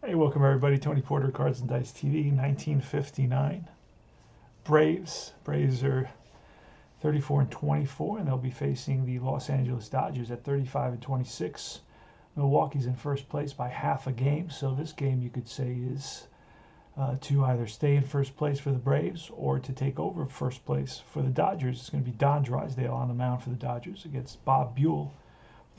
Hey, welcome everybody. Tony Porter, Cards and Dice TV, 1959. Braves. Braves are 34-24, and they'll be facing the Los Angeles Dodgers at 35-26. Milwaukee's in first place by half a game, so this game you could say is to either stay in first place for the Braves or to take over first place for the Dodgers. It's going to be Don Drysdale on the mound for the Dodgers against Bob Buhl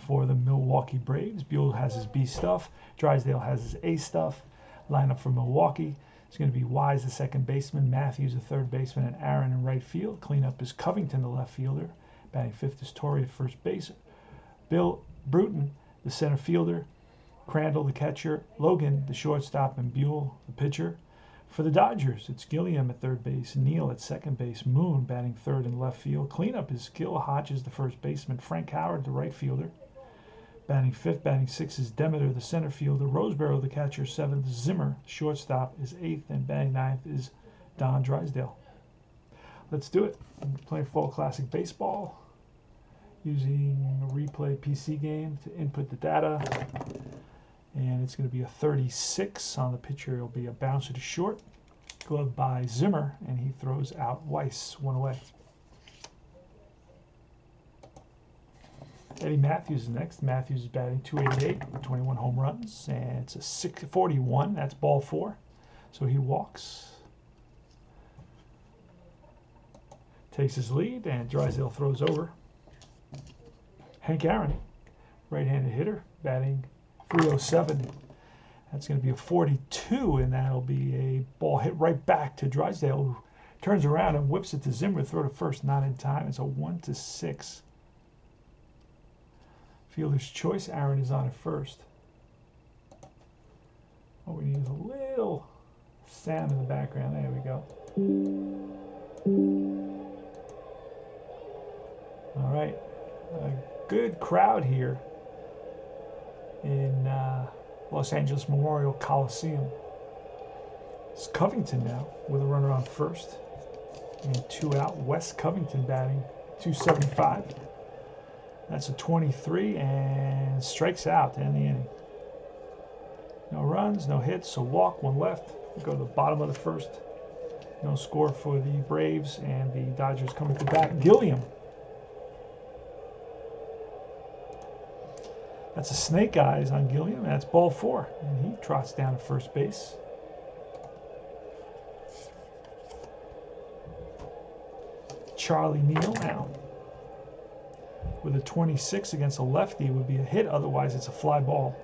for the Milwaukee Braves. Buhl has his B stuff. Drysdale has his A stuff. Lineup for Milwaukee. It's going to be Wise, the second baseman, Matthews, the third baseman, and Aaron in right field. Cleanup is Covington, the left fielder. Batting fifth is Torrey at first base. Bill Bruton, the center fielder. Crandall, the catcher. Logan, the shortstop, and Buhl, the pitcher. For the Dodgers, it's Gilliam at third base, Neal at second base, Moon batting third in left field. Cleanup is Gil Hodges, the first baseman, Frank Howard, the right fielder. Batting fifth, batting sixth is Demeter, the center fielder. Roseboro, the catcher, seventh. Zimmer, shortstop, is eighth, and batting ninth is Don Drysdale. Let's do it. I'm playing Fall Classic Baseball using a replay PC game to input the data. And it's going to be a 36 on the pitcher. It'll be a bouncer to short. Glove by Zimmer, and he throws out Weiss, one away. Eddie Matthews is next. Matthews is batting .288 with 21 home runs, and it's a 641. That's ball four. So he walks. Takes his lead, and Drysdale throws over. Hank Aaron, right-handed hitter, batting .307. That's going to be a 42, and that'll be a ball hit right back to Drysdale, who turns around and whips it to Zimmer. Throw to first, not in time. It's a 1-6. Fielder's choice. Aaron is on at first. What we need is a little sound in the background. There we go. All right. A good crowd here in Los Angeles Memorial Coliseum. It's Covington now with a runner on first and two out. Wes Covington batting .275. That's a 23 and strikes out to end the inning. No runs, no hits, so walk, one left. We go to the bottom of the first. No score for the Braves, and the Dodgers coming to bat. Gilliam. That's a snake eyes on Gilliam. That's ball four, and he trots down to first base. Charlie Neal now with a 26 against a lefty would be a hit. Otherwise, it's a fly ball.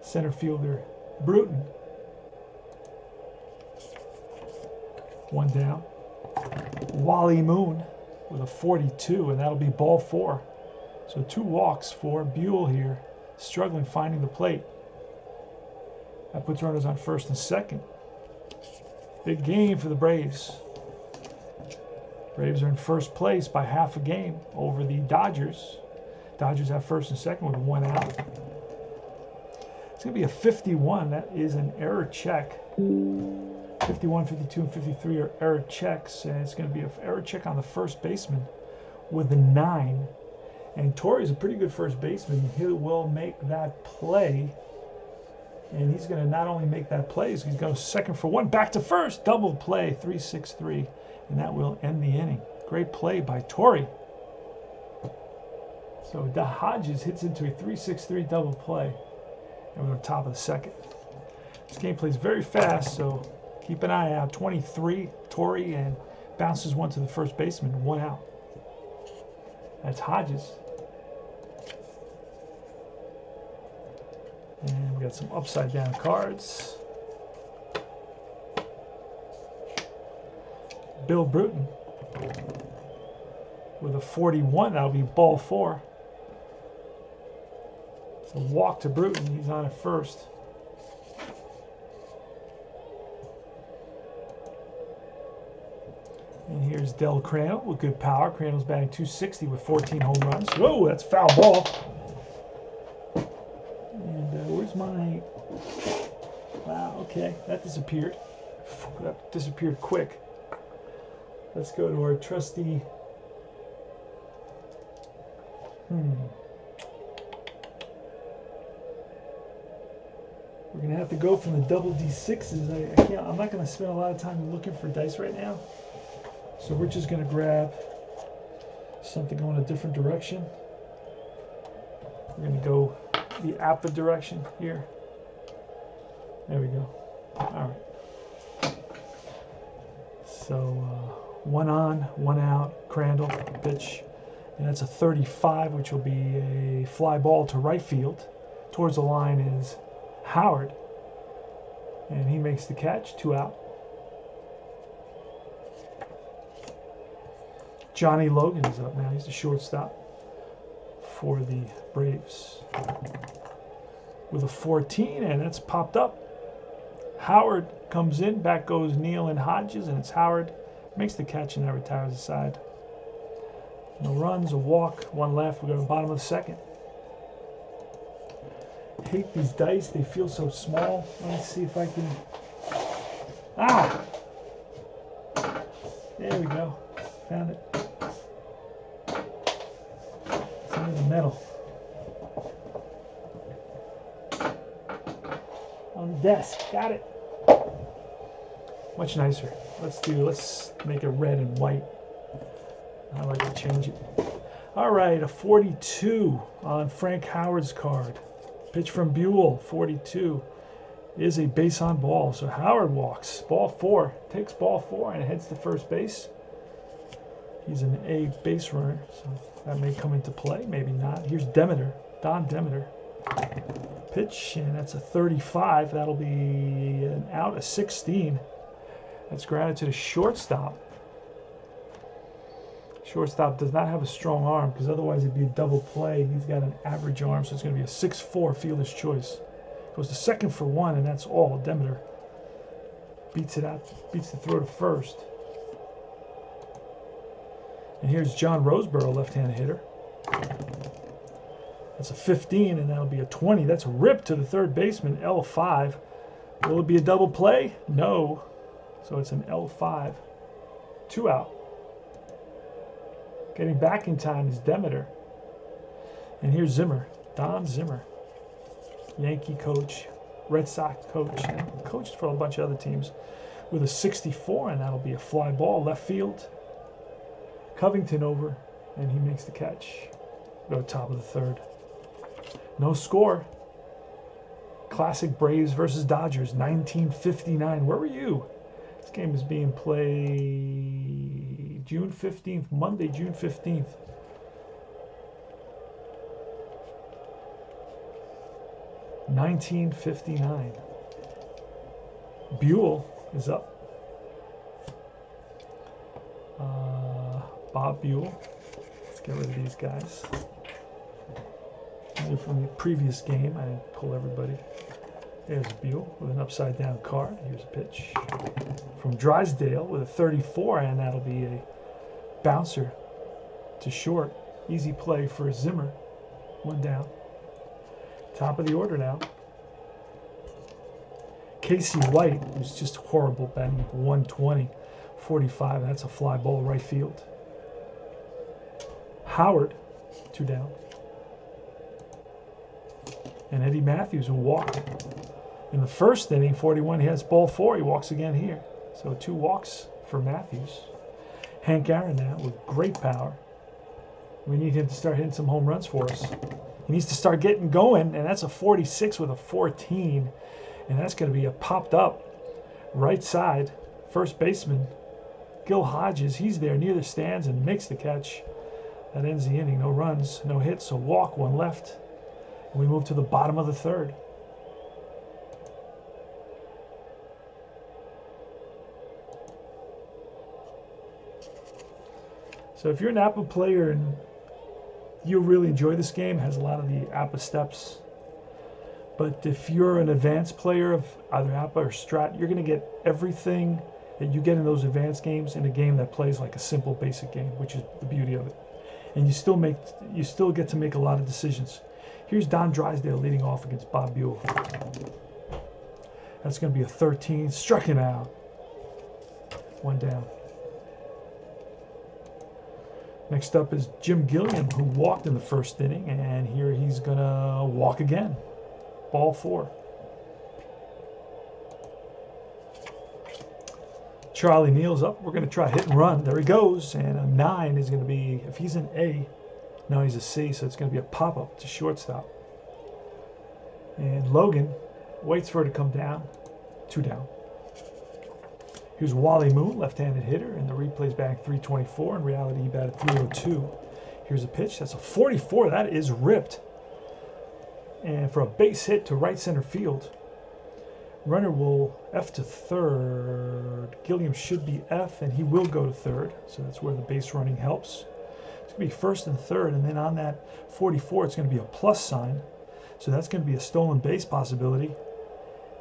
Center fielder Bruton. One down. Wally Moon with a 42, and that'll be ball four. So two walks for Buhl here, struggling finding the plate. That puts runners on first and second. Big game for the Braves. Braves are in first place by half a game over the Dodgers. Dodgers have first and second with one out. It's going to be a 51. That is an error check. 51, 52, and 53 are error checks, and it's going to be an error check on the first baseman with a 9. And Torrey's a pretty good first baseman. He will make that play. And he's going to not only make that play, he's going to go second for one, back to first, double play, 3-6-3. And that will end the inning. Great play by Torrey. So Hodges hits into a 3-6-3 double play. And we're on top of the second. This game plays very fast, so keep an eye out. 23, Torrey, and bounces one to the first baseman, one out. That's Hodges. And we got some upside down cards. Bill Bruton with a 41. That'll be ball four. So walk to Bruton. He's on at first. And here's Del Crandall with good power. Crandall's batting .260 with 14 home runs. Whoa, that's foul ball. And where's my... Wow, okay, that disappeared. That disappeared quick. Let's go to our trusty... We're gonna have to go from the double D6s. I'm not gonna spend a lot of time looking for dice right now. So we're just gonna grab something going a different direction. We're gonna go the APA direction here. There we go. All right. So one on, one out, Crandall, pitch. And that's a 35, which will be a fly ball to right field. Towards the line is Howard. And he makes the catch, 2 out. Johnny Logan is up now. He's the shortstop for the Braves. With a 14, and it's popped up. Howard comes in, back goes Neal and Hodges, and it's Howard. Makes the catch and that retires the side. No runs, a walk, 1 left. We go to the bottom of the second. Hate these dice, they feel so small. Let me see if I can. Ah! There we go. Found it. It's under the metal. On the desk. Got it. Much nicer. Let's make it red and white. I like to change it. All right, a 42 on Frank Howard's card. Pitch from Buhl, 42, is a base on ball. So Howard walks. Ball 4. Takes ball 4 and heads to first base. He's an A base runner, so that may come into play. Maybe not. Here's Demeter. Don Demeter. Pitch, and that's a 35. That'll be an out, a 16. That's grounded to the shortstop. Shortstop does not have a strong arm because otherwise it'd be a double play. He's got an average arm, so it's going to be a 6-4 fielder's choice. Goes to second for 1, and that's all. Demeter beats it out, beats the throw to first. And here's John Roseboro, left-handed hitter. That's a 15, and that'll be a 20. That's a rip to the third baseman, L5. Will it be a double play? No. So it's an L5. 2 out. Getting back in time is Demeter. And here's Zimmer, Don Zimmer. Yankee coach, Red Sox coach, and coached for a bunch of other teams. With a 64, and that'll be a fly ball, left field. Covington over, and he makes the catch. Go top of the third. No score. Classic Braves versus Dodgers, 1959. Where were you? This game is being played June 15th, Monday, June 15th. (1959). Buhl is up. Bob Buhl. Let's get rid of these guys. These are from the previous game. I didn't pull everybody. There's Buhl with an upside down card. Here's a pitch from Drysdale with a 34, and that'll be a bouncer to short. Easy play for Zimmer. 1 down. Top of the order now. Casey White, who's just horrible, batting 120, 45. That's a fly ball right field. Howard, 2 down. And Eddie Matthews, who walked in the first inning, 41. He has ball 4. He walks again here. So 2 walks for Matthews. Hank Aaron now with great power. We need him to start hitting some home runs for us. He needs to start getting going, and that's a 46 with a 14. And that's going to be a popped up right side first baseman. Gil Hodges, he's there near the stands and makes the catch. That ends the inning. No runs, no hits, a walk, 1 left. And we move to the bottom of the third. So if you're an APA player and you really enjoy this game, it has a lot of the APA steps. But if you're an advanced player of either APA or Strat, you're going to get everything that you get in those advanced games in a game that plays like a simple basic game, which is the beauty of it. And you still get to make a lot of decisions. Here's Don Drysdale leading off against Bob Buhl. That's going to be a 13. Struck him out. 1 down. Next up is Jim Gilliam, who walked in the first inning, and here he's going to walk again. Ball 4. Charlie Neal's up. We're going to try hit and run. There he goes. And a 9 is going to be, if he's an A, no, he's a C, so it's going to be a pop-up to shortstop. And Logan waits for it to come down. 2 down. Here's Wally Moon, left-handed hitter, and the replay's batting 324. In reality, he batted 302. Here's a pitch. That's a 44. That is ripped. And for a base hit to right center field. Runner will F to third. Gilliam should be F, and he will go to third. So that's where the base running helps. It's going to be first and third, and then on that 44, it's going to be a plus sign. So that's going to be a stolen base possibility.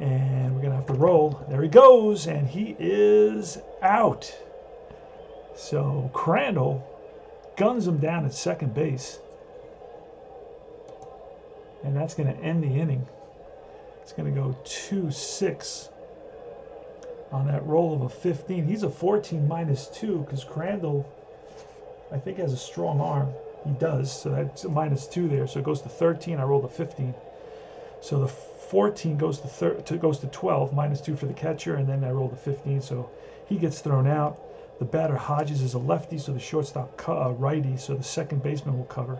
And we're going to have to roll. There he goes, and he is out. So Crandall guns him down at second base. And that's going to end the inning. It's going to go 2-6 on that roll of a 15. He's a 14 -2 because Crandall, I think, has a strong arm. He does, so that's a -2 there. So it goes to 13. I rolled a 15. So the 14 goes to 12, -2 for the catcher, and then I rolled a 15. So he gets thrown out. The batter Hodges is a lefty, so the shortstop righty, so the second baseman will cover.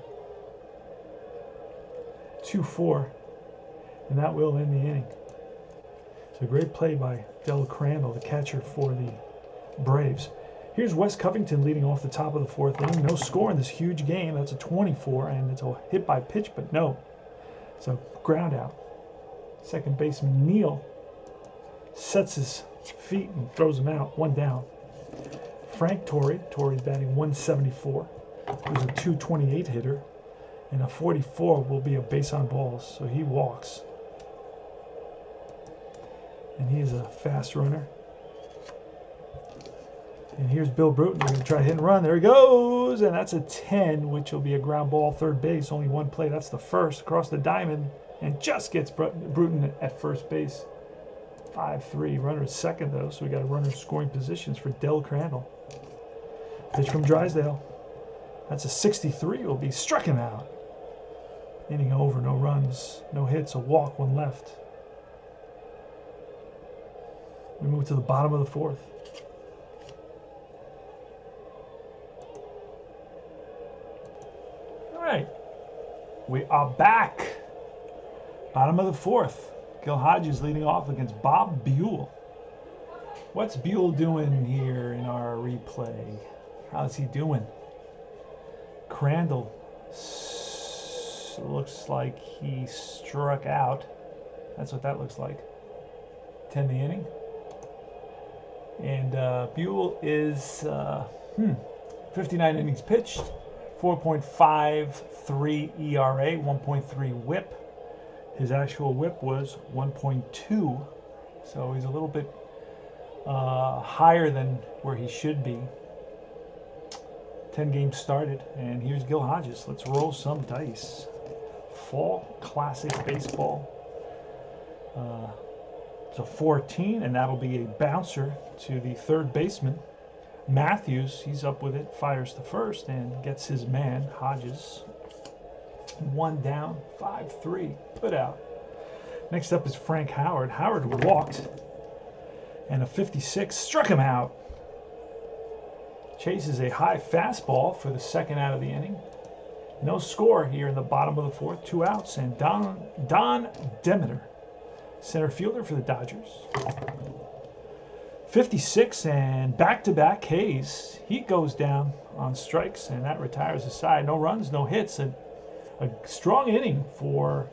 2-4. And that will end the inning. So great play by Del Crandall, the catcher for the Braves. Here's Wes Covington leading off the top of the 4th inning. No score in this huge game. That's a 24, and it's a hit by pitch, but no. So ground out. Second baseman Neal sets his feet and throws him out. 1 down. Frank Torrey. Torrey's batting 174. He's a 228 hitter. And a 44 will be a base on balls, so he walks. And he is a fast runner. And here's Bill Bruton. We're going to try hit and run. There he goes. And that's a 10, which will be a ground ball, third base. Only one play. That's the first. Across the diamond. And just gets Bruton at first base. 5-3. Runner at second, though. So we got a runner scoring positions for Del Crandall. Pitch from Drysdale. That's a 63. Will be struck him out. Inning over. No runs. No hits. A walk. 1 left. We move to the bottom of the 4th. All right. We are back. Bottom of the 4th. Gil Hodges leading off against Bob Buhl. What's Buhl doing here in our replay? How's he doing? Crandall looks like he struck out. That's what that looks like. 10 the inning. And Buhl is 59 innings pitched, 4.53 ERA, 1.3 WHIP. His actual WHIP was 1.2, so he's a little bit higher than where he should be. 10 games started, and here's Gil Hodges. Let's roll some dice. Fall Classic Baseball. It's a 14, and that'll be a bouncer to the third baseman. Matthews, he's up with it, fires to first, and gets his man, Hodges. 1 down, 5-3, put out. Next up is Frank Howard. Howard walked, and a 56 struck him out. Chases a high fastball for the second out of the inning. No score here in the bottom of the 4th. 2 outs, and Don Demeter, center fielder for the Dodgers. 56 and back-to-back Ks. He goes down on strikes, and that retires his side. No runs, no hits, and a strong inning for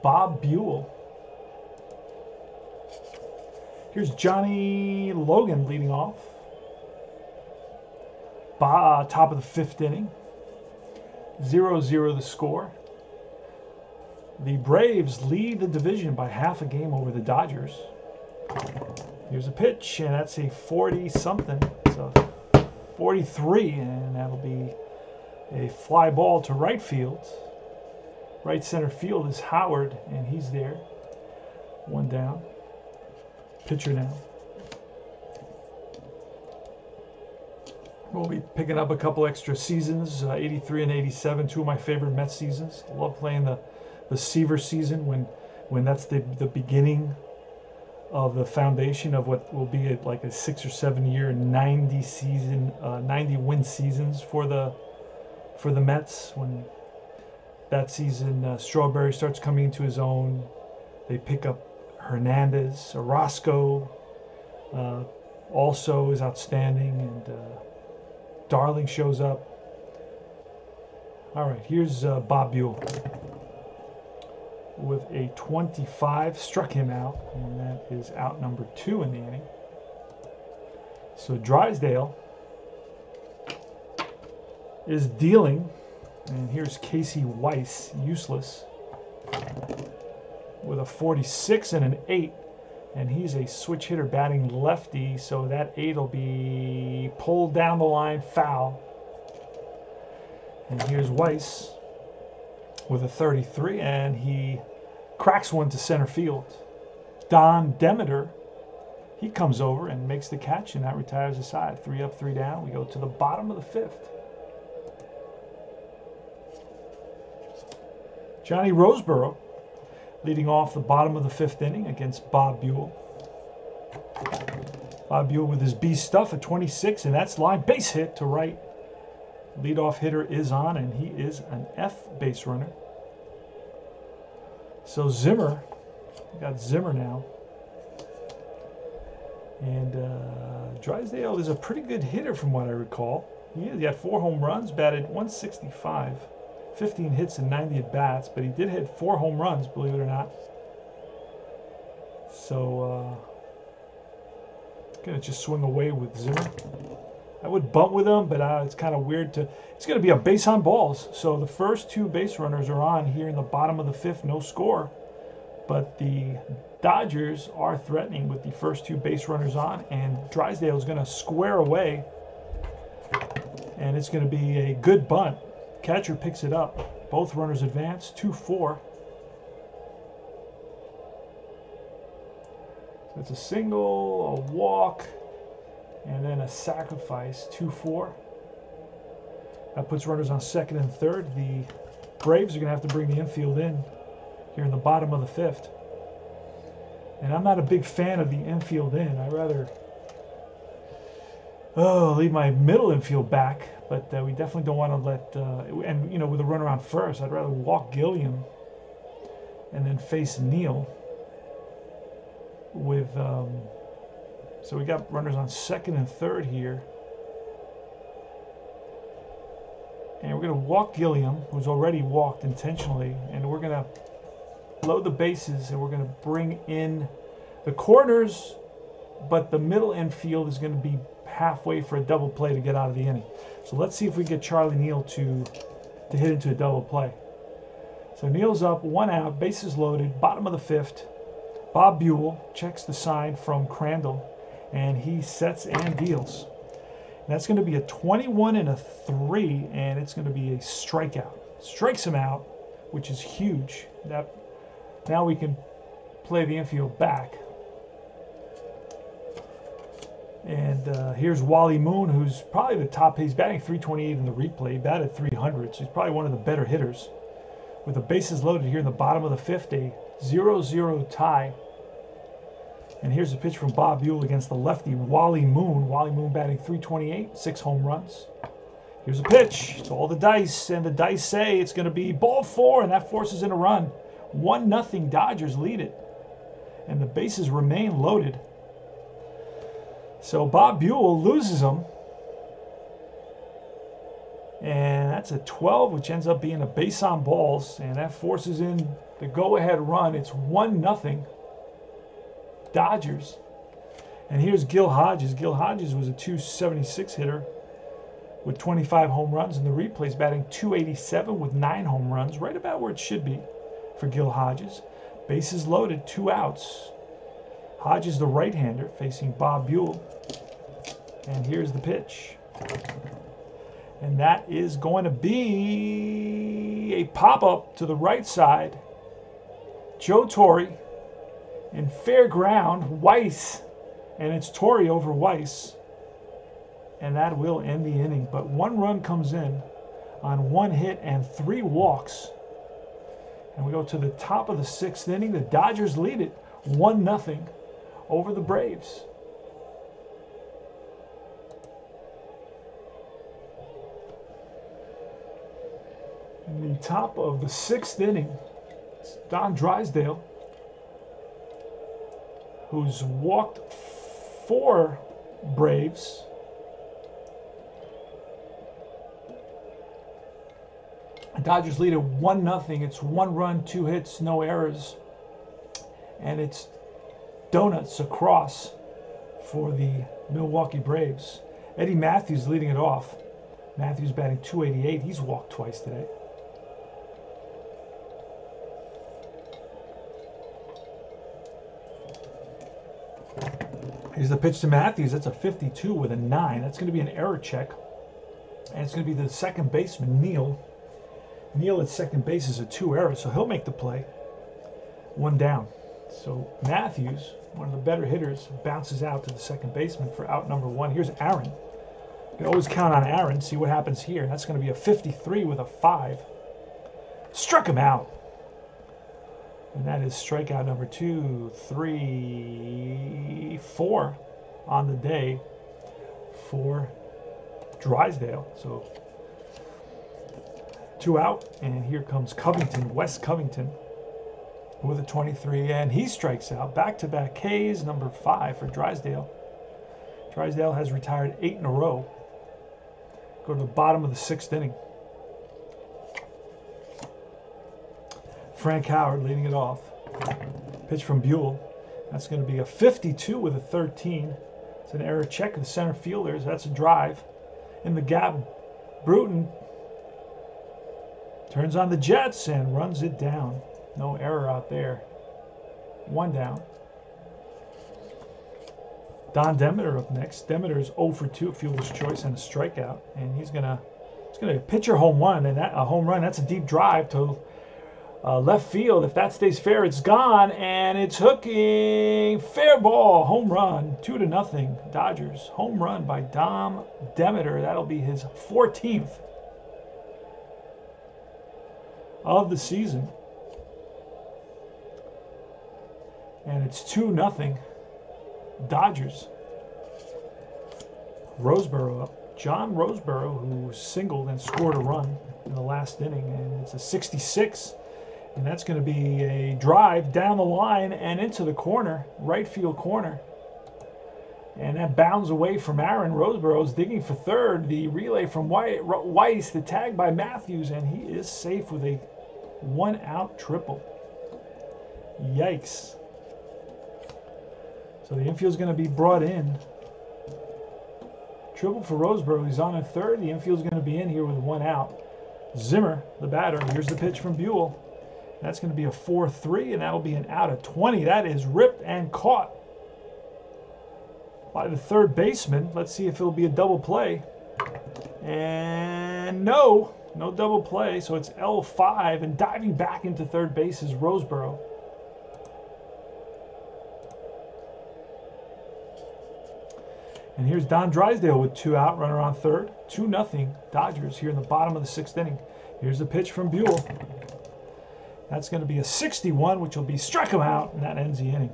Bob Buhl. Here's Johnny Logan leading off. Top of the 5th inning. 0-0 the score. The Braves lead the division by half a game over the Dodgers. Here's a pitch, and that's a 40-something. It's a 43, and that'll be a fly ball to right field. Right center field is Howard, and he's there. 1 down. Pitcher now. We'll be picking up a couple extra seasons, 83 and 87, 2 of my favorite Mets seasons. I love playing the Seaver season when that's the beginning of the foundation of what will be like a 6 or 7 year 90 win seasons for the Mets. When that season Strawberry starts coming into his own, they pick up Hernandez. Orozco also is outstanding, and Darling shows up. All right, here's Bob Buhl with a 25, struck him out, and that is out number 2 in the inning. So Drysdale is dealing, and here's Casey Weiss, useless, with a 46 and an 8, and he's a switch hitter batting lefty, so that 8 will be pulled down the line, foul. And here's Weiss with a 33, and he cracks one to center field. Don Demeter, he comes over and makes the catch, and that retires the side. 3 up, 3 down. We go to the bottom of the 5th. Johnny Roseboro leading off the bottom of the 5th inning against Bob Buhl. Bob Buhl with his B stuff at 26, and that's line base hit to right. Leadoff hitter is on, and he is an F base runner. So Zimmer, we got Zimmer now. And Drysdale is a pretty good hitter from what I recall. He had 4 home runs, batted 165, 15 hits and 90 at bats, but he did hit 4 home runs, believe it or not. So gonna just swing away with Zimmer. I would bunt with him, but it's kind of weird to. It's going to be a base on balls. So the first 2 base runners are on here in the bottom of the 5th, no score. But the Dodgers are threatening with the first 2 base runners on, and Drysdale is going to square away, and it's going to be a good bunt. Catcher picks it up. Both runners advance, 2-4. So it's a single, a walk, and then a sacrifice, 2-4. That puts runners on 2nd and 3rd. The Braves are going to have to bring the infield in here in the bottom of the 5th. And I'm not a big fan of the infield in. I'd rather leave my middle infield back, but we definitely don't want to let, and you know, with a runner on first, I'd rather walk Gilliam and then face Neal with, so we got runners on 2nd and 3rd here. And we're going to walk Gilliam, who's already walked intentionally, and we're going to load the bases, and we're going to bring in the corners, but the middle infield is going to be halfway for a double play to get out of the inning. So let's see if we get Charlie Neal to hit into a double play. So Neal's up, 1 out, bases loaded, bottom of the 5th. Bob Buhl checks the sign from Crandall, and he sets and deals. And that's going to be a 21 and a 3, and it's going to be a strikeout. Strikes him out, which is huge. Now we can play the infield back. And here's Wally Moon, who's probably the top. He's batting 328 in the replay. He batted 300, so he's probably one of the better hitters. With the bases loaded here in the bottom of the 5th, a 0-0 tie. And here's a pitch from Bob Buhl against the lefty Wally Moon. Wally Moon batting 328, 6 home runs. Here's a pitch. It's all the dice, and the dice say it's going to be ball 4, and that forces in a run. 1-0 Dodgers lead it, and the bases remain loaded. So Bob Buhl loses them, and that's a 12, which ends up being a base on balls, and that forces in the go-ahead run. It's 1-0 Dodgers. And here's Gil Hodges. Gil Hodges was a 276 hitter with 25 home runs, and the replay's batting 287 with 9 home runs, right about where it should be for Gil Hodges. Bases loaded, 2 outs. Hodges, the right-hander, facing Bob Buhl. And here's the pitch. And that is going to be a pop-up to the right side. Joe Torre in fair ground, Weiss, and it's Torre over Weiss, and that will end the inning. But 1 run comes in on 1 hit and 3 walks, and we go to the top of the 6th inning. The Dodgers lead it 1-0 over the Braves. In the top of the 6th inning, it's Don Drysdale, who's walked 4 Braves. The Dodgers lead at 1-0. It's 1 run, 2 hits, no errors. And it's donuts across for the Milwaukee Braves. Eddie Matthews leading it off. Matthews batting .288. He's walked twice today. Here's the pitch to Matthews. That's a 52 with a 9. That's going to be an error check. And it's going to be the second baseman, Neal. Neal at second base is a 2 error, so he'll make the play. 1 down. So Matthews, one of the better hitters, bounces out to the second baseman for out number 1. Here's Aaron. You can always count on Aaron. See what happens here. That's going to be a 53 with a 5. Struck him out. And that is strikeout number 2, 3, 4 on the day for Drysdale. So 2 out, and here comes Covington, Wes Covington, with a 23, and he strikes out. Back-to-back Ks, number 5 for Drysdale. Drysdale has retired 8 in a row. Go to the bottom of the 6th inning. Frank Howard leading it off. Pitch from Buhl. That's going to be a 52 with a 13. It's an error check of the center fielders. That's a drive. In the gap, Bruton turns on the jets and runs it down. No error out there. 1 down. Don Demeter up next. Demeter is 0 for 2, fielder's choice and a strikeout, and he's gonna pitch your home run, and that a home run. That's a deep drive to left field. If that stays fair, it's gone, and it's hooking. Fair ball, home run, 2-0. Dodgers home run by Dom Demeter. That'll be his 14th of the season, and it's 2-0. Dodgers. Roseboro up. John Roseboro, who singled and scored a run in the last inning, and it's a 66. And that's going to be a drive down the line and into the corner, right field corner. And that bounds away from Aaron. Roseboro's digging for third. The relay from Weiss, the tag by Matthews, and he is safe with a 1-out triple. Yikes. So the infield's going to be brought in. Triple for Roseboro. He's on at third. The infield's going to be in here with 1 out. Zimmer, the batter. Here's the pitch from Buhl. That's going to be a 4-3, and that'll be an out of 20. That is ripped and caught by the third baseman. Let's see if it'll be a double play. And no double play. So it's L5, and diving back into third base is Roseboro. And here's Don Drysdale with 2 out, runner on third. 2-0 Dodgers here in the bottom of the 6th inning. Here's the pitch from Buhl. That's going to be a 61, which will be struck him out, and that ends the inning.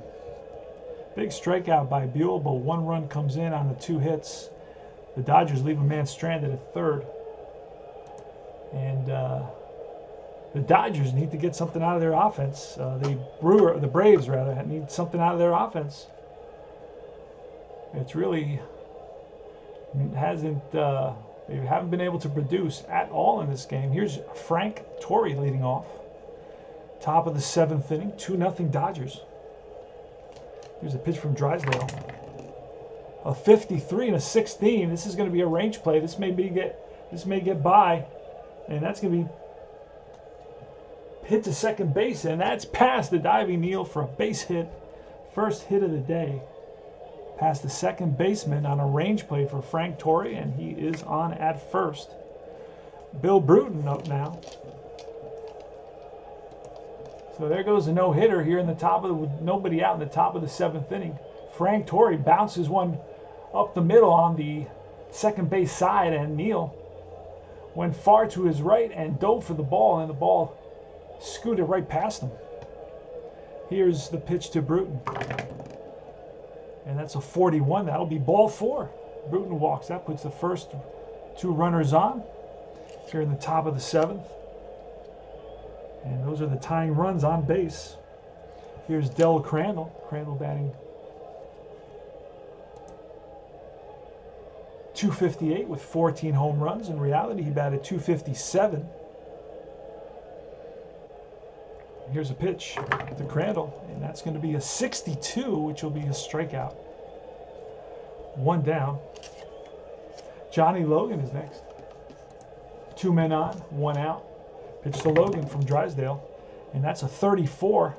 Big strikeout by Buhl, but 1 run comes in on the 2 hits. The Dodgers leave a man stranded at third. And the Dodgers need to get something out of their offense. The Braves need something out of their offense. It's really they haven't been able to produce at all in this game. Here's Frank Torrey leading off. Top of the 7th inning, 2-0 Dodgers. Here's a pitch from Drysdale. A 53 and a 16. This is going to be a range play. This may get by, and that's going to be hit to second base, and that's past the diving Neal for a base hit. First hit of the day. Past the second baseman on a range play for Frank Torrey, and he is on at first. Bill Bruton up now. So there goes a no-hitter here in the top of the, with nobody out in the top of the 7th inning. Frank Torrey bounces one up the middle on the second base side, and Neal went far to his right and dove for the ball, and the ball scooted right past him. Here's the pitch to Bruton. And that's a 41. That'll be ball 4. Bruton walks. That puts the first 2 runners on here in the top of the 7th. And those are the tying runs on base. Here's Del Crandall. Crandall batting .258 with 14 home runs. In reality, he batted .257. Here's a pitch to Crandall, and that's going to be a 62, which will be a strikeout. 1 down. Johnny Logan is next. 2 men on, 1 out. Pitch to Logan from Drysdale, and that's a 34,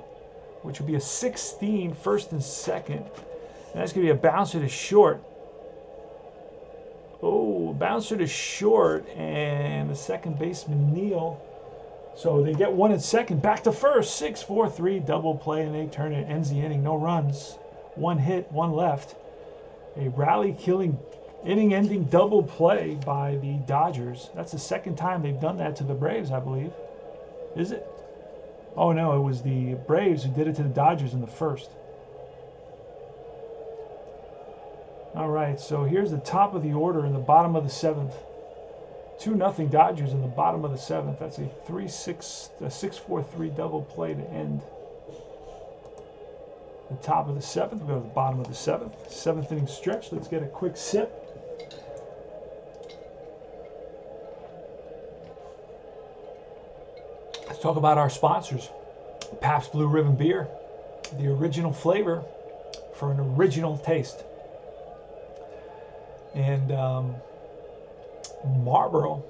which will be a 16, first and second. And that's going to be a bouncer to short. Oh, bouncer to short, and the second baseman, Neal. So they get 1 at second, back to first, 6-4-3, double play, and they turn it. Ends the inning, no runs. 1 hit, 1 left. A rally-killing, inning-ending double play by the Dodgers. That's the second time they've done that to the Braves, I believe. Is it? Oh, no, it was the Braves who did it to the Dodgers in the first. All right, so here's the top of the order in the bottom of the 7th. 2-0 Dodgers in the bottom of the 7th. That's a 6-4-3 double play to end the top of the 7th. We go to the bottom of the 7th. 7th inning stretch. Let's get a quick sip. Let's talk about our sponsors. Pabst Blue Ribbon Beer, the original flavor for an original taste. And Marlboro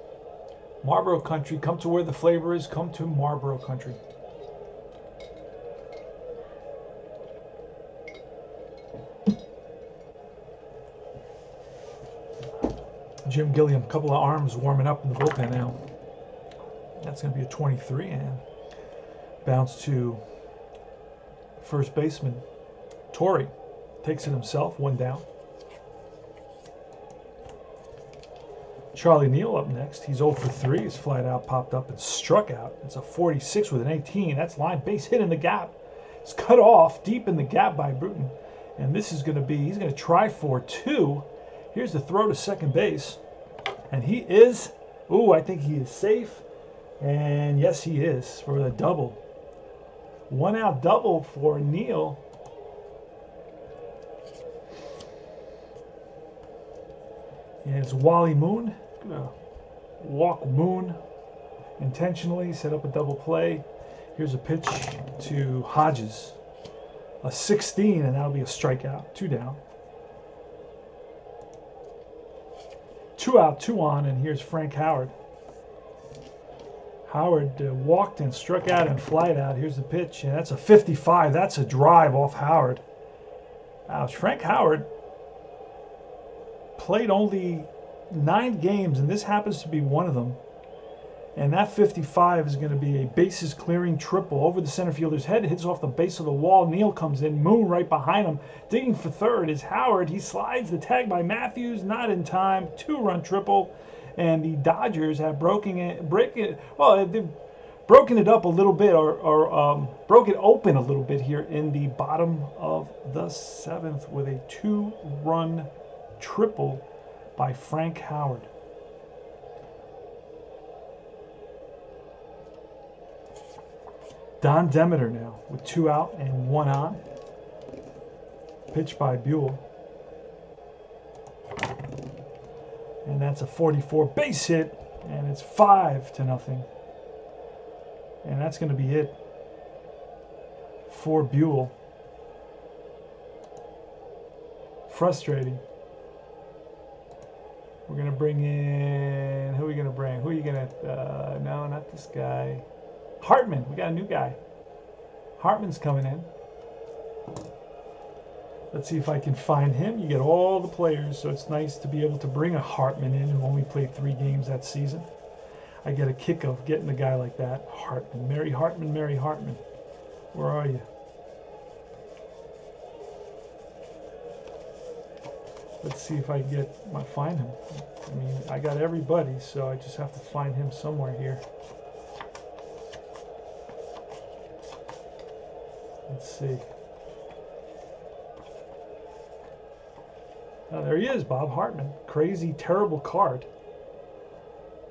Country. Come to where the flavor is. Come to Marlboro Country. Jim Gilliam, a couple of arms warming up in the bullpen now. That's going to be a 23, and bounce to first baseman Torrey. Takes it himself, 1 down. Charlie Neal up next. He's 0 for 3. He's flat out popped up and struck out. It's a 46 with an 18. That's line base hit in the gap. It's cut off deep in the gap by Bruton. And this is going to be, he's going to try for 2. Here's the throw to second base. And he is, I think he is safe. And yes, he is for the double. 1 out double for Neal. And it's Wally Moon. Gonna walk Moon intentionally, set up a double play. Here's a pitch to Hodges. A 16, and that'll be a strikeout. 2 down. 2 out, 2 on, and here's Frank Howard. Howard walked and struck out and flied out. Here's the pitch, and that's a 55. That's a drive off Howard. Ouch. Frank Howard played only 9 games, and this happens to be one of them. And that 55 is going to be a bases clearing triple over the center fielder's head. It hits off the base of the wall. Neal comes in. Moon right behind him. Digging for third is Howard. He slides the tag by Matthews. Not in time. 2-run triple. And the Dodgers have they've broken it up a little bit, or broke it open a little bit here in the bottom of the 7th with a 2-run triple by Frank Howard. Don Demeter now with 2 out and 1 on. Pitch by Buhl. And that's a 44 base hit, and it's 5-0. And that's going to be it for Buhl. Frustrating. We're going to bring in, who are we going to bring? Who are you going to, no, not this guy. Hartman. We got a new guy. Hartman's coming in. Let's see if I can find him. You get all the players, so it's nice to be able to bring a Hartman in who only played 3 games that season. I get a kick of getting a guy like that. Hartman. Mary Hartman, Mary Hartman. Where are you? Let's see if I can find him. I mean, I got everybody, so I just have to find him somewhere here. Let's see. There he is, Bob Hartman. Crazy, terrible card.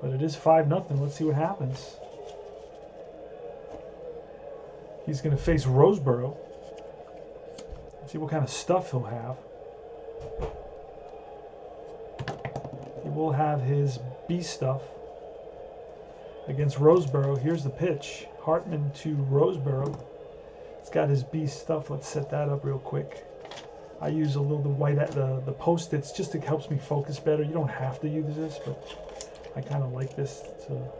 But it is 5-0. Let's see what happens. He's going to face Roseboro. Let's see what kind of stuff he'll have. He will have his B stuff against Roseboro. Here's the pitch. Hartman to Roseboro. It's got his B stuff. Let's set that up real quick. I use a little the Post-its just it helps me focus better. You don't have to use this, but I kind of like this. So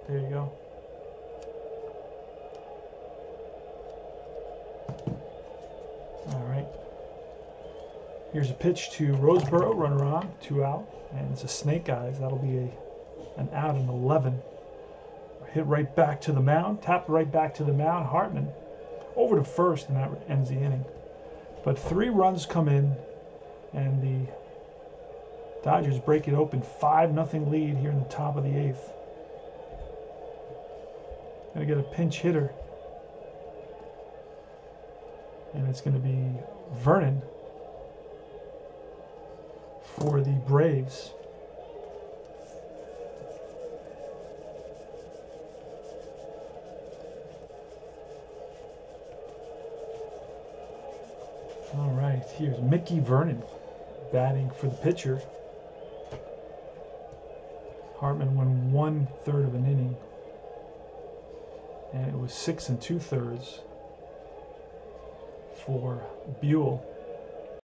there you go. All right. Here's a pitch to Roseboro. Runner on, 2 out, and it's a snake eyes. That'll be an out in 11. Hit right back to the mound. Tapped right back to the mound. Hartman over to first, and that ends the inning. But 3 runs come in, and the Dodgers break it open. 5-0 lead here in the top of the 8th. Gonna get a pinch hitter, and it's gonna be Vernon for the Braves. All right, here's Mickey Vernon batting for the pitcher. Hartman won 1/3 of an inning, and it was 6 2/3 for Buhl.